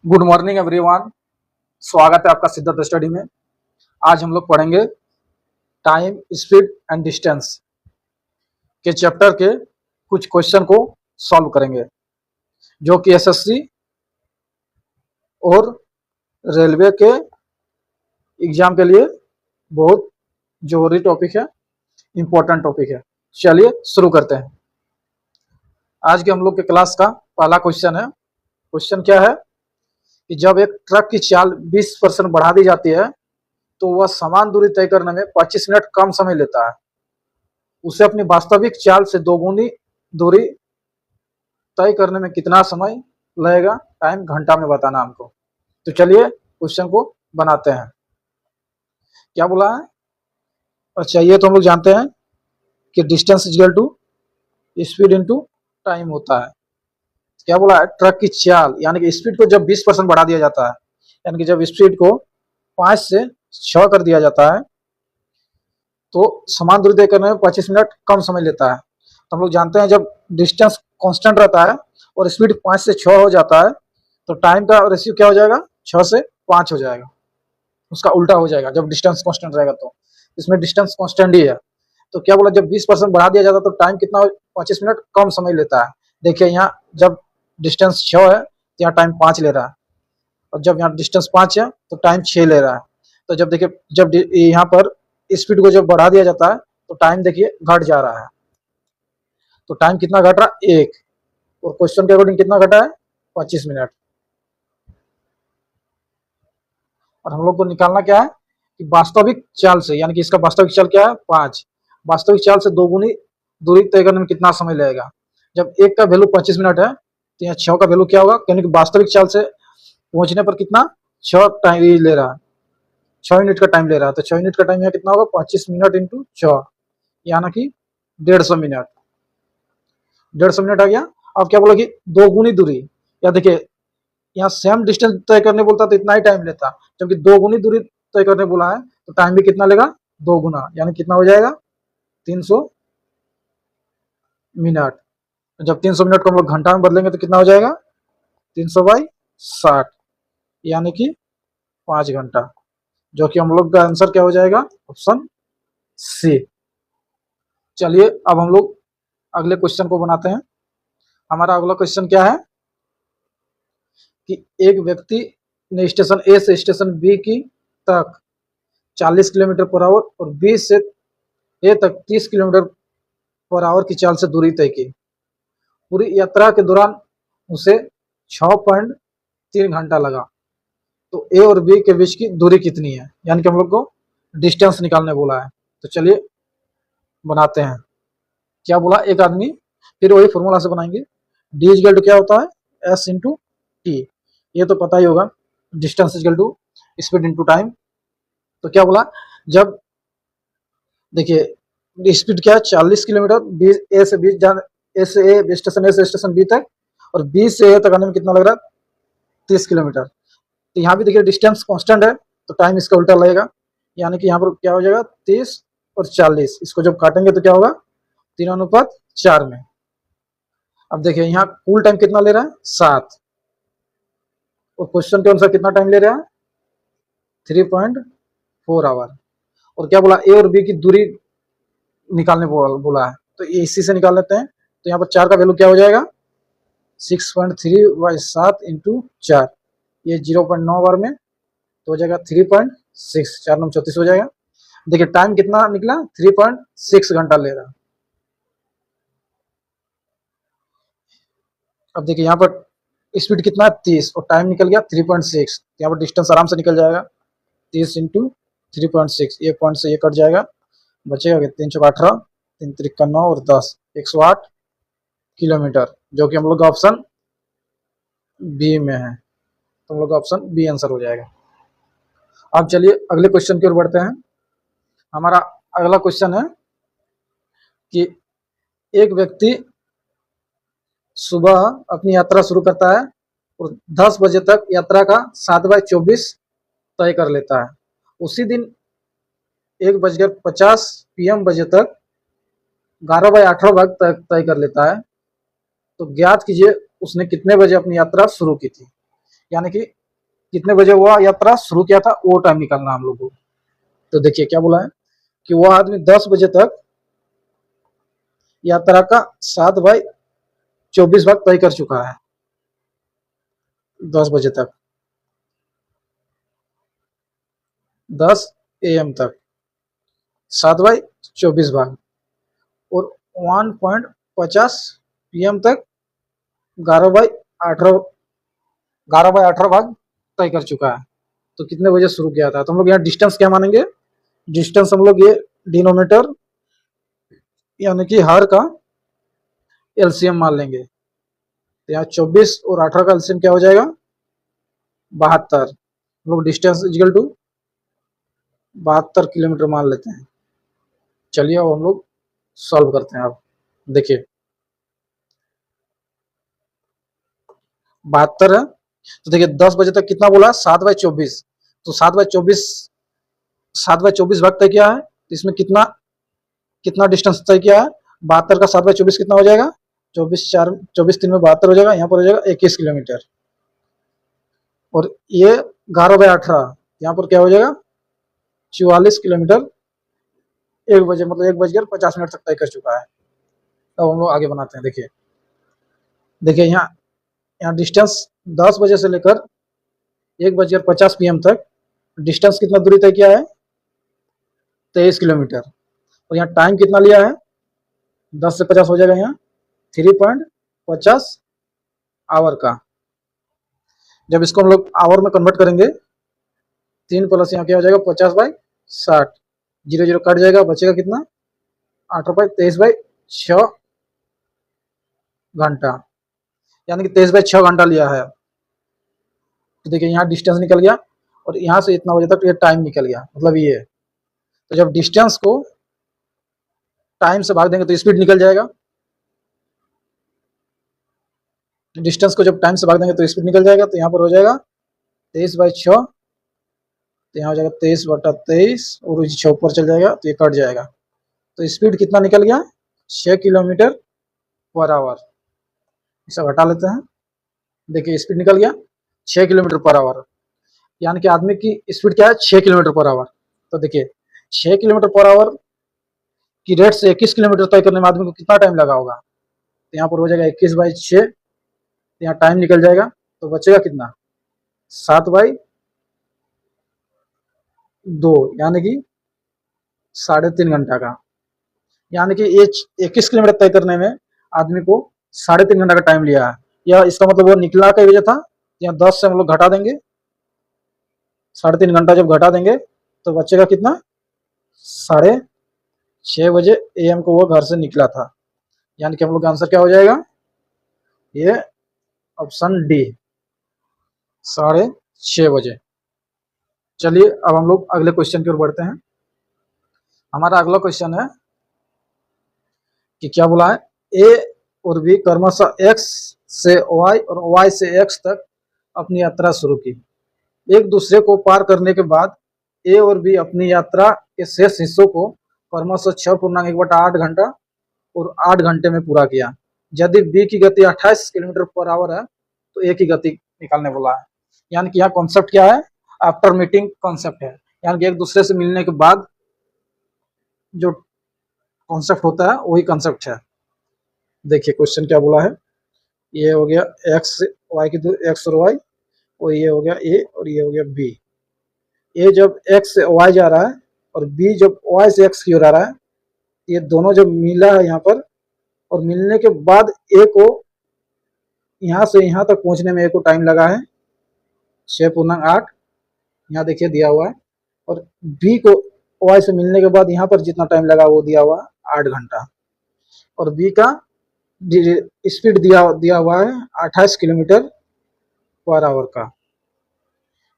Good morning everyone. स्वागत है आपका सिद्धार्थ स्टडी में। आज हम लोग पढ़ेंगे टाइम, स्पीड एंड डिस्टेंस के चैप्टर के कुछ क्वेश्चन को सॉल्व करेंगे, जो कि एसएससी और रेलवे के एग्जाम के लिए बहुत जरूरी टॉपिक है, इम्पोर्टेंट टॉपिक है। चलिए शुरू करते हैं। आज के हम लोग के क्लास का पहला क्वेश्चन है। क्वेश्चन क्या है कि जब एक ट्रक की चाल 20% बढ़ा दी जाती है तो वह समान दूरी तय करने में 25 मिनट कम समय लेता है। उसे अपनी वास्तविक चाल से दोगुनी दूरी तय करने में कितना समय लगेगा? टाइम घंटा में बताना हमको। तो चलिए क्वेश्चन को बनाते हैं। क्या बोला है? अच्छा, ये तो हम लोग जानते हैं कि distance equal to speed into time होता है। क्या बोला है? ट्रक की चाल यानी कि स्पीड को जब 20% बढ़ा दिया जाता है, यानी कि जब स्पीड को 5 से 6 कर दिया जाता है तो समान दूरी तय करने में 25 मिनट कम समय लेता है। तो हम लोग जानते हैं जब डिस्टेंस कांस्टेंट रहता है और स्पीड 5 से 6 हो जाता है तो टाइम का रेशियो क्या हो जाएगा? 6 से 5 हो जाएगा, उसका उल्टा हो जाएगा जब डिस्टेंस कांस्टेंट रहेगा। तो इसमें डिस्टेंस कांस्टेंट ही है। तो क्या बोला, जब 20% बढ़ा दिया जाता है तो टाइम कितना? 25 मिनट कम समय लेता है। देखिए यहाँ जब डिस्टेंस 6 है तो यहाँ टाइम 5 ले रहा है, और जब यहाँ डिस्टेंस 5 है तो टाइम 6 ले रहा है। तो जब देखिए जब यहाँ पर स्पीड को जब बढ़ा दिया जाता है तो टाइम देखिए घट जा रहा है। तो टाइम कितना घट रहा है? 1। और क्वेश्चन के अकॉर्डिंग कितना घटा है? 25 मिनट। और हम लोग को निकालना क्या है कि वास्तविक चाल से, यानी कि इसका वास्तविक चाल क्या है? 5। वास्तविक चाल से दोगुनी दूरी तय करने में कितना समय लगेगा? जब 1 का वैल्यू 25 मिनट है तो यहाँ 6 का वैल्यू क्या होगा? यानी कि वास्तविक चाल से पहुंचने पर कितना? 6 टाइम ले रहा है, 6 मिनट का टाइम ले रहा है। तो 6 मिनट का टाइम यहाँ कितना होगा? 25 मिनट इंटू 6, यानी कि 150 मिनट। 150 मिनट आ गया। अब क्या बोला कि दोगुनी दूरी, या देखिए यहाँ सेम डिस्टेंस तय करने बोलता तो इतना ही टाइम लेता, जबकि दोगुनी दूरी तय करने बोला है तो टाइम भी कितना लेगा? 2 गुना, यानी कितना हो जाएगा? 300 मिनट। जब 300 मिनट को हम लोग घंटा में बदलेंगे तो कितना हो जाएगा? 300/60, यानी कि 5 घंटा, जो कि हम लोग का आंसर क्या हो जाएगा? Option C. चलिए अब हम लोग अगले क्वेश्चन को बनाते हैं। हमारा अगला क्वेश्चन क्या है कि एक व्यक्ति ने स्टेशन ए से स्टेशन बी की तक 40 किलोमीटर पर आवर और बी से ए तक 30 किलोमीटर पर आवर की चाल से दूरी तय की। पूरी यात्रा के दौरान उसे 6.3 घंटा लगा। तो ए और बी के बीच की दूरी कितनी है? यानी कि हम लोग को डिस्टेंस निकालने बोला है। तो चलिए बनाते हैं। क्या बोला? एक आदमी, फिर वही फॉर्मूला से बनाएंगे। डी इक्वल टू क्या होता है? S into T. ये तो पता ही होगा, distance equal to speed into time. तो क्या बोला, जब देखिए स्पीड क्या है? 40 किलोमीटर, बी ए से बी जाने, ए से स्टेशन बी तक, और बी से ए तक आने में कितना लग रहा है? 30 किलोमीटर। तो यहाँ भी देखिए डिस्टेंस कांस्टेंट है तो टाइम इसका उल्टा लगेगा, यानी कि यहाँ पर क्या हो जाएगा? 30 और 40, इसको जब काटेंगे तो क्या होगा? 3:4 में। अब देखिए यहाँ कुल टाइम कितना ले रहा है? 7, और क्वेश्चन के अनुसार कितना टाइम ले रहा है? 3.4 आवर। और क्या बोला? ए और बी की दूरी निकालने बोला है, तो ये इसी से निकाल लेते हैं। तो यहाँ पर 4 का वैल्यू क्या हो जाएगा? 6.3/7 इंटू 4, ये 0.9 आवर में तो हो जाएगा 3.6, 4×9 = 34 हो जाएगा। देखिए टाइम कितना निकला? 3.6 घंटा ले रहा। अब देखिए यहाँ पर स्पीड कितना है? 30, और टाइम निकल गया 3.6। यहाँ पर डिस्टेंस आराम से निकल जाएगा। 30 इंटू 3.6, ये पॉइंट से ये कट जाएगा, बचेगा 3×4 = 18, 3×3 = 9 और 10, 108 किलोमीटर, जो कि हम लोग का ऑप्शन बी में है। तो हम लोग का ऑप्शन बी आंसर हो जाएगा। अब चलिए अगले क्वेश्चन की ओर बढ़ते हैं। हमारा अगला क्वेश्चन है कि एक व्यक्ति सुबह अपनी यात्रा शुरू करता है और 10 बजे तक यात्रा का 7/24 तय कर लेता है। उसी दिन 1:50 PM बजे तक 11/18 भाग तक तय कर लेता है। तो ज्ञात कीजिए उसने कितने बजे अपनी यात्रा शुरू की थी? यानी कि कितने बजे वो यात्रा शुरू किया था वो टाइम निकालना हम लोग को। तो देखिए क्या बोला है कि वह आदमी 10 बजे तक यात्रा का 7/24 भाग तय कर चुका है। 10 बजे तक, 10 AM तक 7/24 भाग, और 1.50 PM तक 11/18 भाग तय कर चुका है। तो कितने बजे शुरू किया था? तो हम लोग यहाँ डिस्टेंस क्या मानेंगे? डिस्टेंस हम लोग ये डिनोमीटर यानी कि हर का एलसीएम मान लेंगे। तो यहाँ 24 और 18 का एलसीएम क्या हो जाएगा? 72। हम लोग डिस्टेंस इक्वल टू 72 किलोमीटर मान लेते हैं। चलिए अब हम लोग सॉल्व करते हैं। अब देखिए 72 है, तो देखिए 10 बजे तक कितना बोला? 7/24। तो 7/24 भाग तय किया है, तो इसमें कितना कितना डिस्टेंस तय किया है? 72 का 7/24 कितना हो जाएगा? 24 3 में 72 हो जाएगा। यहाँ पर हो जाएगा 21 किलोमीटर। और ये 11/18 यहाँ पर क्या हो जाएगा? 44 किलोमीटर 1 बजे, मतलब 1:50 तक तय कर चुका है। अब हम लोग आगे बनाते हैं। देखिए देखिए यहाँ डिस्टेंस 10 बजे से लेकर 1:50 PM तक डिस्टेंस कितना दूरी तय किया है? 23 किलोमीटर। और यहाँ टाइम कितना लिया है? 10 से 50 हो जाएगा यहाँ 3.50 आवर का। जब इसको हम लोग आवर में कन्वर्ट करेंगे, 3 प्लस यहाँ क्या हो जाएगा? 50/60, 0 0 कट जाएगा, बचेगा कितना? 8/23/6 घंटा, यानी कि 23/6 घंटा लिया है। तो देखिए यहाँ डिस्टेंस निकल गया, और यहाँ से इतना बजे तक ये टाइम निकल गया, मतलब ये। तो जब डिस्टेंस को टाइम से भाग देंगे तो स्पीड निकल जाएगा। डिस्टेंस को जब टाइम से भाग देंगे तो स्पीड निकल जाएगा। तो यहाँ पर हो जाएगा 23/6, तो यहाँ हो जाएगा 23/23, और 6 ऊपर चल जाएगा तो ये कट जाएगा। तो स्पीड कितना निकल गया? 6 किलोमीटर पर आवर। इसे हटा लेते हैं। देखिए स्पीड निकल गया 6 किलोमीटर पर आवर, यानी कि आदमी की स्पीड क्या है? 6 किलोमीटर पर आवर। तो देखिए 6 किलोमीटर पर आवर की रेट से 21 किलोमीटर तय करने में आदमी को कितना टाइम लगा होगा? तो यहाँ पर हो जाएगा 21/6, यहाँ टाइम निकल जाएगा, तो बचेगा कितना? 7/2, यानी कि 3.5 घंटा का। यानी कि ये 21 किलोमीटर तय करने में आदमी को 3.5 घंटा का टाइम लिया है। या इसका मतलब वो निकला का वजह था। यहाँ 10 से हम लोग घटा देंगे, 3.5 घंटा जब घटा देंगे तो बचेगा कितना? 6:30 बजे AM को वो घर से निकला था। यानी कि हम लोग का आंसर क्या हो जाएगा? ये ऑप्शन डी, 6:30 बजे। चलिए अब हम लोग अगले क्वेश्चन की ओर बढ़ते हैं। हमारा अगला क्वेश्चन है कि क्या बोला है? ए और बी क्रमशः X से Y और Y से X तक अपनी यात्रा शुरू की। एक दूसरे को पार करने के बाद ए और बी अपनी यात्रा के शेष हिस्सों को क्रमशः 6.1/8 घंटा और 8 घंटे में पूरा किया। यदि बी की गति 28 किलोमीटर पर आवर है तो ए की गति निकालने बोला है। यानी कि यहाँ कॉन्सेप्ट क्या है? आफ्टर मीटिंग कॉन्सेप्ट है, यानी कि एक दूसरे से मिलने के बाद जो कॉन्सेप्ट होता है वही कॉन्सेप्ट है। देखिए क्वेश्चन क्या बोला है? ये हो गया एक्स वाई की एक्स और वाई, और ये हो गया ए और ये हो गया बी। ए जब एक्स से वाई जा रहा है और बी जब वाई से एक्स की ओर आ रहा है, ये दोनों जब मिला है यहाँ पर, और मिलने के बाद ए को यहाँ से यहाँ तक पहुँचने में ए को टाइम लगा है 6.8, यहाँ देखिए दिया हुआ है। और बी को वाई से मिलने के बाद यहाँ पर जितना टाइम लगा वो दिया हुआ है 8 घंटा। और बी का स्पीड दिया हुआ है 28 किलोमीटर पर आवर का।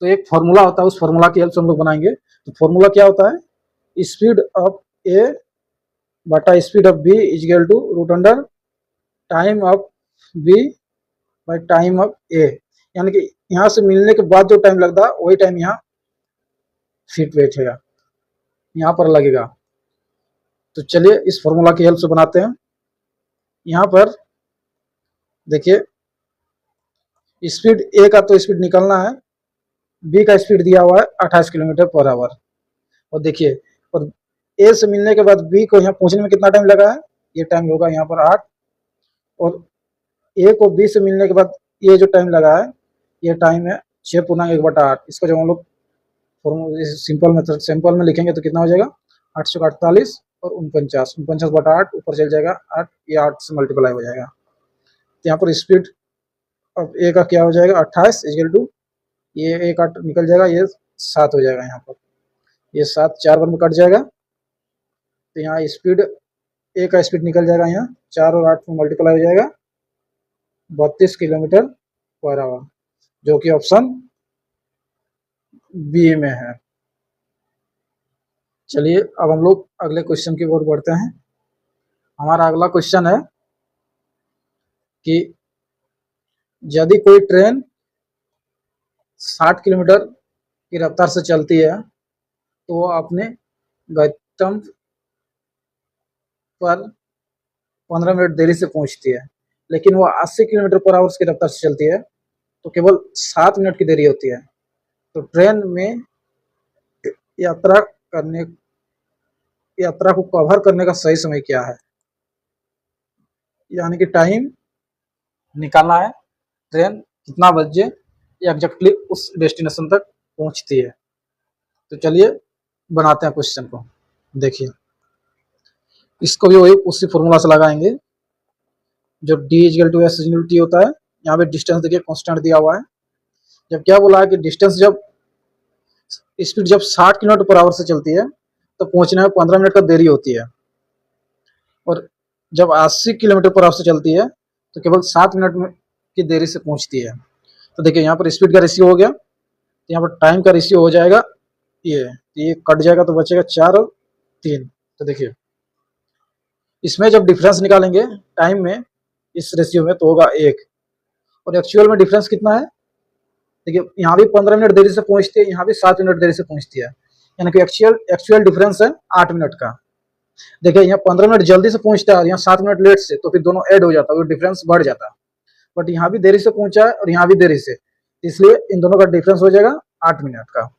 तो एक फॉर्मूला होता है, उस फॉर्मूला की हेल्प से हम लोग बनाएंगे। तो फॉर्मूला क्या होता है? स्पीड ऑफ ए बटा speed of B is equal to root under time of B by time of A. यानी कि यहाँ से मिलने के बाद जो टाइम लगता है वही टाइम यहाँ फिट बैठेगा, यहाँ पर लगेगा। तो चलिए इस फॉर्मूला की हेल्प से बनाते हैं। यहाँ पर देखिए स्पीड ए का तो स्पीड निकालना है, बी का स्पीड दिया हुआ है 28 किलोमीटर पर आवर। और देखिए, और ए से मिलने के बाद बी को यहाँ पहुंचने में कितना टाइम लगा है, ये टाइम होगा यहाँ पर 8। और ए को बी से मिलने के बाद ये जो टाइम लगा है, ये टाइम है 6 × 1/8। इसको जब हम लोग सिंपल मेथड सिंपल में लिखेंगे तो कितना हो जाएगा, 848 और 49, 49/8 ऊपर चल जाएगा 8, ये 8 से मल्टीप्लाई हो जाएगा। तो यहाँ पर स्पीड अब ए का क्या हो जाएगा, 28 इक्वल टू ये 1 8 निकल जाएगा, ये 7 हो जाएगा। यहाँ पर ये 7 4 बार में कट जाएगा, तो यहाँ स्पीड ए का स्पीड निकल जाएगा, यहाँ 4 और 8 में मल्टीप्लाई हो जाएगा 32 किलोमीटर पर आवर, जो कि ऑप्शन बी में है। चलिए अब हम लोग अगले क्वेश्चन की ओर बढ़ते हैं। हमारा अगला क्वेश्चन है कि यदि कोई ट्रेन 60 किलोमीटर की रफ्तार से चलती है तो वो अपने गंतव्य पर 15 मिनट देरी से पहुंचती है, लेकिन वो 80 किलोमीटर पर आवर की रफ्तार से चलती है तो केवल 7 मिनट की देरी होती है। तो ट्रेन में यात्रा को कवर करने का सही समय क्या है, यानी कि टाइम निकालना है, ट्रेन कितना बजे एग्जैक्टली उस डेस्टिनेशन तक पहुंचती है। तो चलिए बनाते हैं क्वेश्चन को। देखिए, इसको भी वही उसी फॉर्मूला से लगाएंगे जो d = s × t होता है। यहाँ पे डिस्टेंस देखिए कांस्टेंट दिया हुआ है। जब क्या बोला है कि डिस्टेंस जब स्पीड जब 60 किलोमीटर पर आवर से चलती है तो पहुंचने में 15 मिनट का देरी होती है, और जब 80 किलोमीटर पर आवर से चलती है तो केवल 7 मिनट में की देरी से पहुंचती है। तो देखिए यहाँ पर स्पीड का रेशियो हो गया, तो यहाँ पर टाइम का रेशियो हो जाएगा, ये कट जाएगा तो बचेगा 4 और 3। तो देखिए इसमें जब डिफरेंस निकालेंगे टाइम में इस रेशियो में तो होगा 1, और एक्चुअल में डिफरेंस कितना है, देखिए यहाँ भी 15 मिनट देरी से पहुंचती है, यहाँ भी 7 मिनट देरी से पहुंचती है, यानी कि एक्चुअल डिफरेंस है 8 मिनट का। देखिए यहाँ 15 मिनट जल्दी से पहुंचता है और यहाँ 7 मिनट लेट से, तो फिर दोनों ऐड हो जाता है, वो डिफरेंस बढ़ जाता है। बट यहाँ भी देरी से पहुंचा है और यहाँ भी देरी से, इसलिए इन दोनों का डिफरेंस हो जाएगा 8 मिनट का।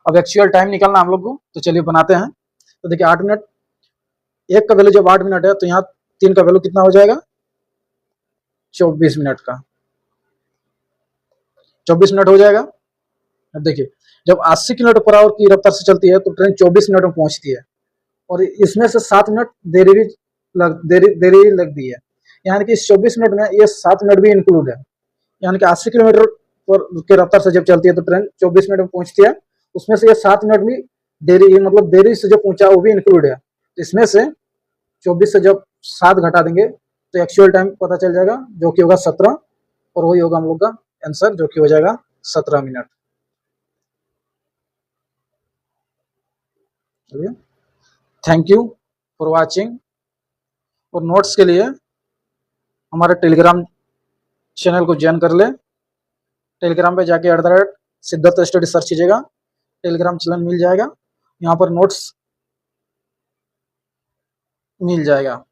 अब एक्चुअल टाइम निकालना हम लोग को, तो चलिए बनाते हैं। तो देखिए 8 मिनट, एक का वैल्यू जब 8 मिनट है तो यहाँ 3 का वैल्यू कितना हो जाएगा, 24 मिनट का, 24 मिनट हो जाएगा। अब देखिए जब 80 किलोमीटर पर आवर की रफ्तार से चलती है तो ट्रेन 24 मिनट में पहुंचती है, और इसमें से 7 मिनट देरी लग दी है, यानी कि इस 24 मिनट में ये 7 मिनट भी इंक्लूड है। यानी कि 80 किलोमीटर पर के रफ्तार से जब चलती है तो ट्रेन 24 मिनट में पहुंचती है, उसमें से ये 7 मिनट भी देरी, मतलब देरी से जो पहुंचा वो भी इंक्लूड है। तो इसमें से 24 से जब 7 घटा देंगे तो एक्चुअल टाइम पता चल जाएगा, जो कि होगा 17, और वही होगा हम लोग का आंसर, जो कि हो जाएगा 17 minute. Thank you for watching. और नोट्स के लिए हमारे टेलीग्राम चैनल को ज्वाइन कर ले। टेलीग्राम पे जाके @सिद्धार्थ स्टडी सर्च कीजिएगा, टेलीग्राम चैनल मिल जाएगा, यहाँ पर नोट्स मिल जाएगा,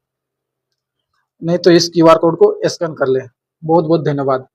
नहीं तो इस QR कोड को स्कैन कर ले। बहुत बहुत धन्यवाद।